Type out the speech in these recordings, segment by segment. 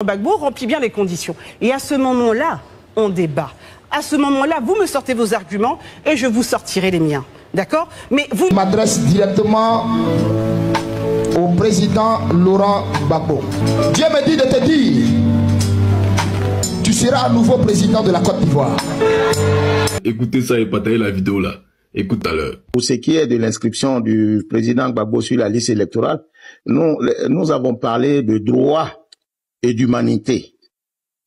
Gbagbo remplit bien les conditions. Et à ce moment-là, on débat. À ce moment-là, vous me sortez vos arguments et je vous sortirai les miens. D'accord? Mais vous... Je m'adresse directement au président Laurent Gbagbo. Dieu me dit de te dire, tu seras à nouveau président de la Côte d'Ivoire. Écoutez ça et partagez la vidéo là. Écoute à l'heure. Pour ce qui est de l'inscription du président Gbagbo sur la liste électorale, nous avons parlé de droit et d'humanité.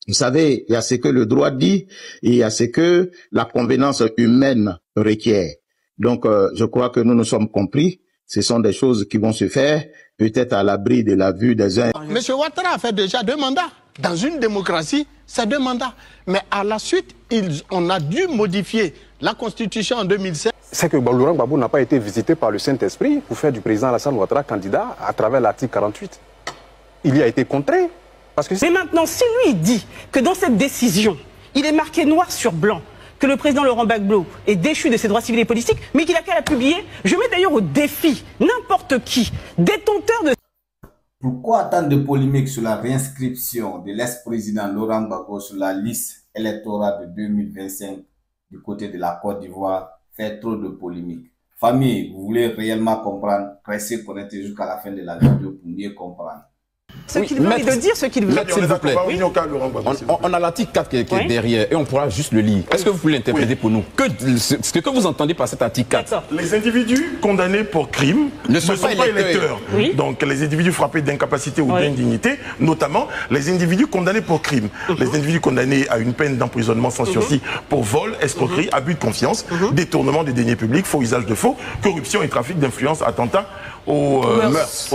Vous savez, il y a ce que le droit dit et il y a ce que la convenance humaine requiert. Donc, je crois que nous nous sommes compris. Ce sont des choses qui vont se faire, peut-être à l'abri de la vue des uns. Monsieur Ouattara a fait déjà 2 mandats. Dans une démocratie, c'est 2 mandats. Mais à la suite, on a dû modifier la Constitution en 2007. C'est que Laurent Gbagbo n'a pas été visité par le Saint-Esprit pour faire du président Alassane Ouattara candidat à travers l'article 48. Il y a été contraint. Parce que... Mais maintenant, si lui dit que dans cette décision, il est marqué noir sur blanc que le président Laurent Gbagbo est déchu de ses droits civils et politiques, mais qu'il a qu'à la publier, je mets d'ailleurs au défi n'importe qui, détenteur de... Pourquoi tant de polémiques sur la réinscription de l'ex-président Laurent Gbagbo sur la liste électorale de 2025 du côté de la Côte d'Ivoire fait trop de polémiques? Famille, vous voulez réellement comprendre? Restez connectés jusqu'à la fin de la vidéo pour mieux comprendre. Ce qu'il veut et de dire ce qu'il veut. S'il vous plaît. On a l'article 4 qui est derrière et on pourra juste le lire. Est-ce que vous pouvez l'interpréter pour nous? Ce que vous entendez par cet article 4? Les individus condamnés pour crime ne sont pas électeurs. Oui. Donc les individus frappés d'incapacité ou d'indignité, notamment les individus condamnés pour crime. Les individus condamnés à une peine d'emprisonnement sans sursis pour vol, escroquerie, abus de confiance, détournement des deniers publics, faux usage de faux, corruption et trafic d'influence, attentat aux mœurs.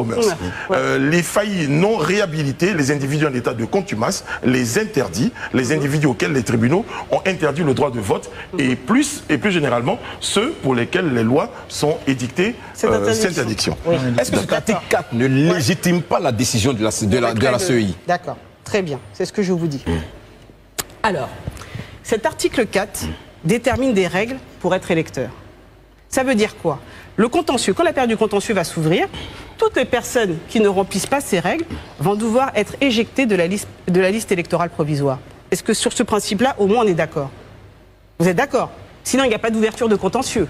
Les faillis non réhabilités, les individus en état de contumace, les interdits, les individus auxquels les tribunaux ont interdit le droit de vote et plus généralement ceux pour lesquels les lois sont édictées cette interdiction. Oui. Est-ce que cet article 4 ne légitime pas la décision de la CEI? D'accord, très bien, c'est ce que je vous dis. Alors, cet article 4 détermine des règles pour être électeur. Ça veut dire quoi? Le contentieux, quand la période du contentieux va s'ouvrir, toutes les personnes qui ne remplissent pas ces règles vont devoir être éjectées de la liste électorale provisoire. Est-ce que sur ce principe-là, au moins, on est d'accord? Vous êtes d'accord? Sinon, il n'y a pas d'ouverture de contentieux.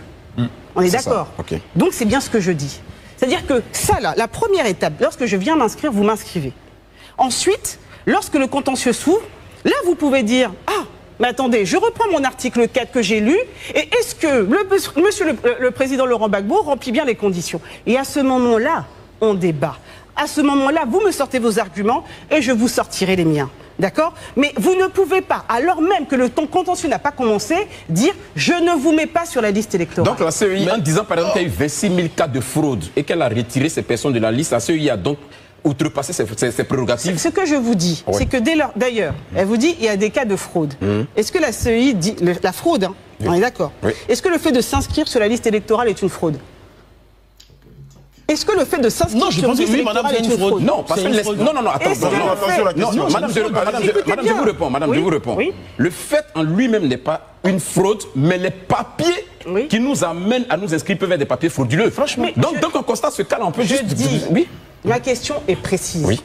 On est d'accord. Okay. Donc, c'est bien ce que je dis. C'est-à-dire que ça, là, la première étape, lorsque je viens m'inscrire, vous m'inscrivez. Ensuite, lorsque le contentieux s'ouvre, là, vous pouvez dire « Ah, mais attendez, je reprends mon article 4 que j'ai lu, et est-ce que monsieur le président Laurent Gbagbo remplit bien les conditions ?» Et à ce moment-là, on débat. À ce moment-là, vous me sortez vos arguments et je vous sortirai les miens. D'accord? Mais vous ne pouvez pas, alors même que le temps contentieux n'a pas commencé, dire « je ne vous mets pas sur la liste électorale ». Donc la CEI, en disant par exemple qu'il y a eu 26 000 cas de fraude et qu'elle a retiré ces personnes de la liste, la CEI a donc outrepasser ses prérogatives. Ce que je vous dis, c'est que d'ailleurs, elle vous dit il y a des cas de fraude. Est-ce que la CEI dit la fraude, hein, on est d'accord? Est-ce que le fait de s'inscrire sur la liste électorale est une fraude? Est-ce que le fait de s'inscrire sur la liste électorale est une fraude? Non, parce que non, attends, madame, je vous réponds. Oui. Le fait en lui-même n'est pas une fraude, mais les papiers qui nous amènent à nous inscrire peuvent être des papiers frauduleux. Franchement. Donc on constate ce cas-là, on peut juste dire. Oui. Ma question est précise. Oui.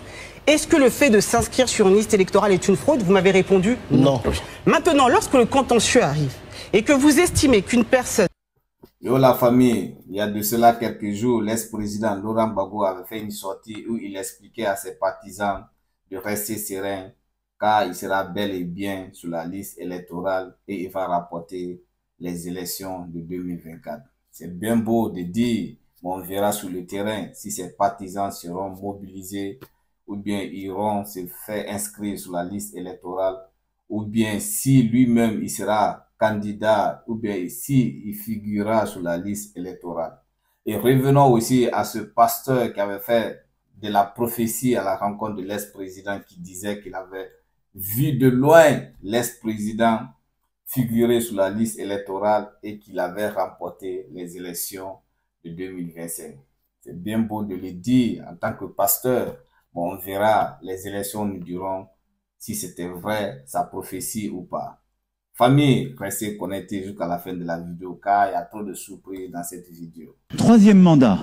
Est-ce que le fait de s'inscrire sur une liste électorale est une fraude? Vous m'avez répondu non. Oui. Maintenant, lorsque le contentieux arrive et que vous estimez qu'une personne... Yo la famille, il y a de cela quelques jours, l'ex-président Laurent Gbagbo avait fait une sortie où il expliquait à ses partisans de rester serein car il sera bel et bien sur la liste électorale et il va rapporter les élections de 2024. C'est bien beau de dire... On verra sur le terrain si ses partisans seront mobilisés ou bien iront se faire inscrire sur la liste électorale ou bien si lui-même il sera candidat ou bien si il figurera sur la liste électorale. Et revenons aussi à ce pasteur qui avait fait de la prophétie à la rencontre de l'ex-président qui disait qu'il avait vu de loin l'ex-président figurer sur la liste électorale et qu'il avait remporté les élections de 2025. C'est bien beau de le dire en tant que pasteur. Bon, on verra, les élections nous diront si c'était vrai sa prophétie ou pas. Famille, restez connectés jusqu'à la fin de la vidéo car il y a trop de surprises dans cette vidéo. 3e mandat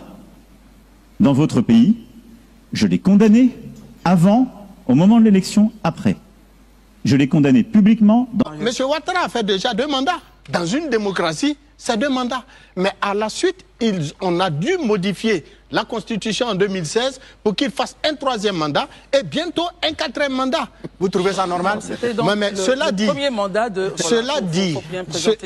dans votre pays, je l'ai condamné avant au moment de l'élection, après. Je l'ai condamné publiquement. Monsieur Ouattara a fait déjà 2 mandats. Dans une démocratie, c'est 2 mandats. Mais à la suite, on a dû modifier la Constitution en 2016 pour qu'il fasse un 3e mandat et bientôt un 4e mandat. Vous trouvez ça normal? Mais cela dit, premier mandat de... Cela dit,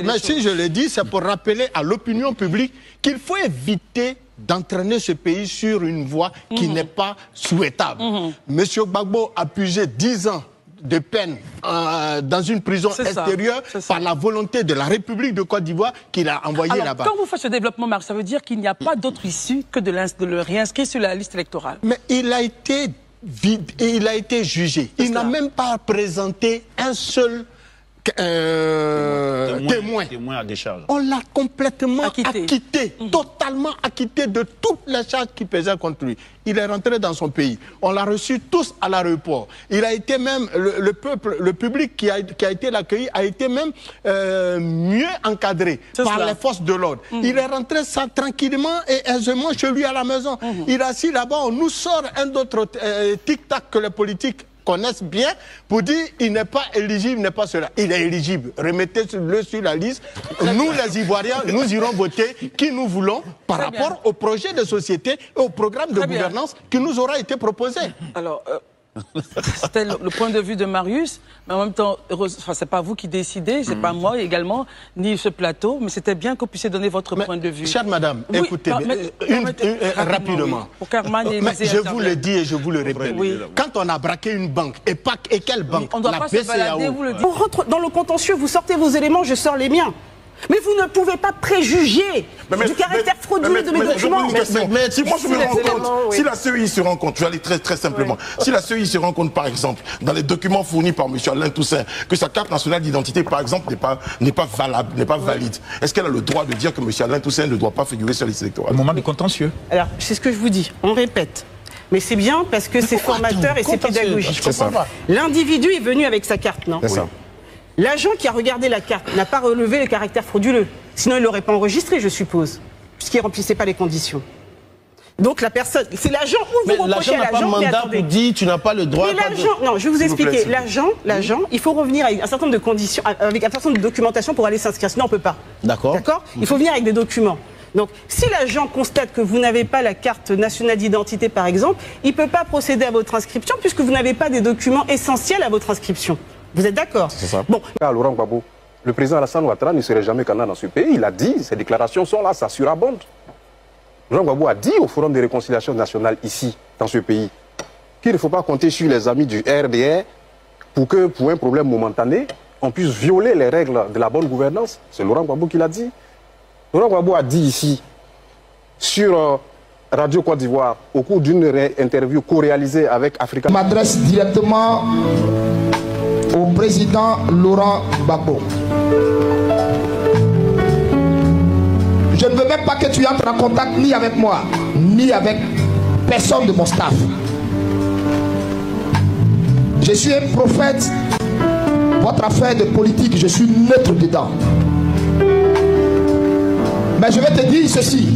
mais si je le dis, c'est pour rappeler à l'opinion publique qu'il faut éviter d'entraîner ce pays sur une voie qui n'est pas souhaitable. Monsieur Gbagbo a purgé 10 ans de peine dans une prison extérieure par la volonté de la République de Côte d'Ivoire qu'il a envoyé là-bas. Quand vous faites ce développement, Marc, ça veut dire qu'il n'y a pas d'autre issue que de le réinscrire sur la liste électorale. Mais il a été jugé. Il n'a même pas présenté un seul témoin à décharge. On l'a complètement acquitté, totalement acquitté de toutes les charges qui pesaient contre lui. Il est rentré dans son pays. On l'a reçu tous à l'aéroport. Il a été même, le public qui a été l'accueilli a été même mieux encadré par les forces de l'ordre. Il est rentré ça tranquillement et aisément chez lui à la maison. Il est assis là-bas, on nous sort un autre tic-tac que les politiques connaissent bien pour dire il n'est pas éligible, il n'est pas cela. Il est éligible. Remettez-le sur la liste. Nous, les Ivoiriens, nous irons voter qui nous voulons par rapport au projet de société et au programme de gouvernance qui nous aura été proposé. Alors, c'était le point de vue de Marius, mais en même temps, c'est pas vous qui décidez, c'est pas moi également, ni ce plateau, mais c'était bien que vous puissiez donner votre point de vue. Chère madame, écoutez, rapidement. Je vous le dis et je vous le répète. Quand on a braqué une banque, et quelle banque? On ne doit pas se balader, vous le dites. On rentre dans le contentieux, vous sortez vos éléments, je sors les miens. Mais vous ne pouvez pas préjuger du caractère frauduleux de mes documents. Mais si moi je me rends compte, si la CEI se rend compte, je vais aller très simplement, si la CEI se rend compte par exemple, dans les documents fournis par M. Alain Toussaint, que sa carte nationale d'identité par exemple n'est pas valable, n'est pas valide, est-ce qu'elle a le droit de dire que M. Alain Toussaint ne doit pas figurer sur la liste électorale? Au moment des contentieux. Alors, c'est ce que je vous dis, on répète. Mais c'est bien parce que c'est formateur et c'est pédagogique. L'individu est venu avec sa carte, non? C'est ça. L'agent qui a regardé la carte n'a pas relevé le caractère frauduleux. Sinon, il ne l'aurait pas enregistré, je suppose, puisqu'il ne remplissait pas les conditions. Donc la personne, c'est l'agent ou vous reprochez à l'agent. Mais l'agent n'a pas mandat pour dire tu n'as pas le droit. Mais l'agent, non, je vais vous expliquer. L'agent, il faut revenir avec un certain nombre de conditions, avec un certain nombre de documentation pour aller s'inscrire. Sinon, on ne peut pas. D'accord. D'accord. Il faut venir avec des documents. Donc, si l'agent constate que vous n'avez pas la carte nationale d'identité, par exemple, il ne peut pas procéder à votre inscription puisque vous n'avez pas des documents essentiels à votre inscription. Vous êtes d'accord? C'est ça. Bon. Laurent Gbagbo, le président Alassane Ouattara ne serait jamais candidat dans ce pays. Il a dit, ces déclarations sont là, ça surabonde. Laurent Gbagbo a dit au Forum de réconciliation nationale ici, dans ce pays, qu'il ne faut pas compter sur les amis du RDR pour que, pour un problème momentané, on puisse violer les règles de la bonne gouvernance. C'est Laurent Gbagbo qui l'a dit. Laurent Gbagbo a dit ici, sur Radio Côte d'Ivoire, au cours d'une interview co-réalisée avec Africa. Je m'adresse directement au président Laurent Gbagbo. Je ne veux même pas que tu entres en contact ni avec moi, ni avec personne de mon staff. Je suis un prophète. Votre affaire de politique, je suis neutre dedans. Mais je vais te dire ceci.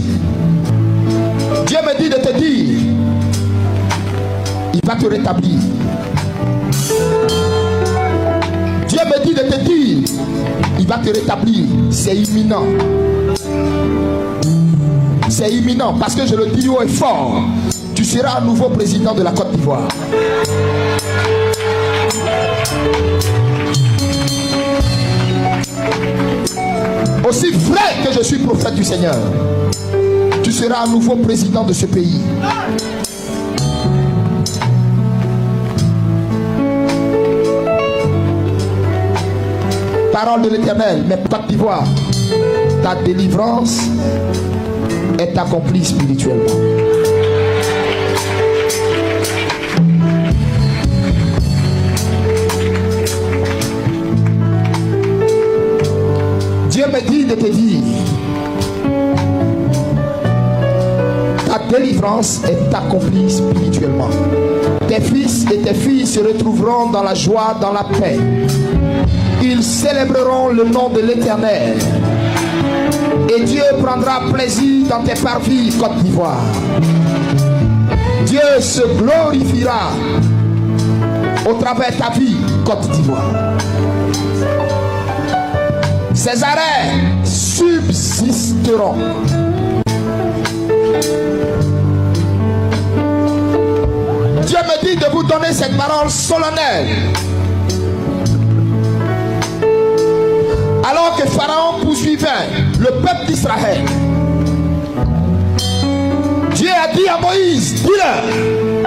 Dieu me dit de te dire, il va te rétablir. Dieu me dit de te dire, il va te rétablir. C'est imminent. C'est imminent parce que je le dis haut et fort. Tu seras un nouveau président de la Côte d'Ivoire. Aussi vrai que je suis prophète du Seigneur, tu seras un nouveau président de ce pays. Parole de l'Éternel, mais Côte d'Ivoire, ta délivrance est accomplie spirituellement. Dieu me dit de te dire, ta délivrance est accomplie spirituellement. Tes fils et tes filles se retrouveront dans la joie, dans la paix. Ils célébreront le nom de l'Éternel. Et Dieu prendra plaisir dans tes parvis, Côte d'Ivoire. Dieu se glorifiera au travers de ta vie, Côte d'Ivoire. Ces arrêts subsisteront. Dieu me dit de vous donner cette parole solennelle. Alors que Pharaon poursuivait le peuple d'Israël, Dieu a dit à Moïse, dis-leur,